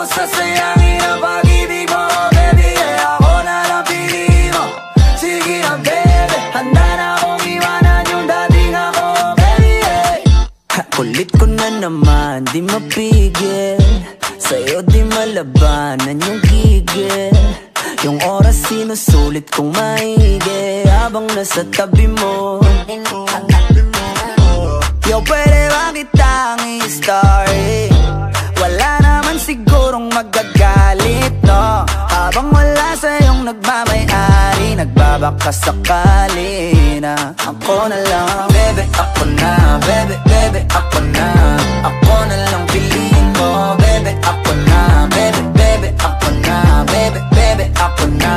Sasayangin ang pag-ibig mo, baby. Ako na lang pili mo. Sige na, baby. Handa na akong iwanan yung dating ako, baby. Kulit ko na naman, di mapigil. Sa'yo di malabanan yung gigil. Yung oras sinusulit kong maigi habang nasa tabi mo. Yo, pwede ba kitang i-story? Wala naman sigurong magagalit, no? Habang wala sa'yong nagmamay-ari, nagbabaka sakali na ako na lang, baby, ako na. Baby, baby, ako na. Ako na lang piliin mo, baby, ako na. Baby, baby, ako na. Baby, baby, ako na.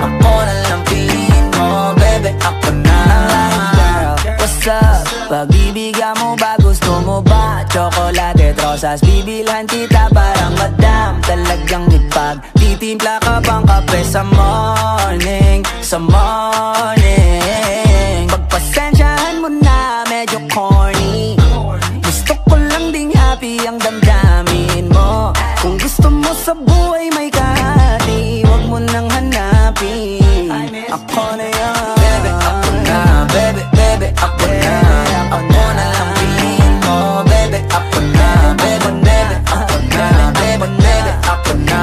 Ako na lang piliin mo, baby, ako na. What's up? Pag-ibigan mo ba? Gusto mo ba? Chocolate at rosas, bibilhan kita parang madam. Talagang ipag-titimpla ka bang kape sa morning? Sa morning. Pagpasensyahan mo na, medyo corny. Gusto ko lang ding happy ang damdamin mo. Kung gusto mo sa buhay may kahati, huwag mo nang hanapin. Ako na yan, baby, ako na. Baby, baby, ako na. Ako na lang piliin mo, baby, ako na. Baby, baby, ako na. Baby, baby, ako na.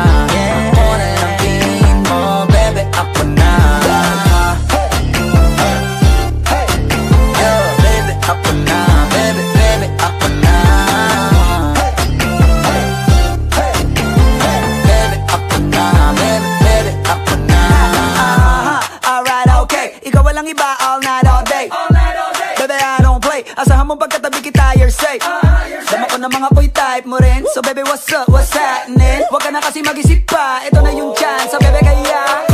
Ako na lang piliin mo, baby, ako na. Yo, baby, ako na. Baby, baby, ako na. Baby, ako na. Baby, baby, ako na. Alright, okay. Ikaw walang iba all night, all day. Baby, I don't play. Asahan mo pagkatabi kita, you're safe. Dama ko na mga boy type mo rin. So baby, what's up, what's happening? Huwag ka na kasi mag-isip pa. Ito na yung chance, so baby, kaya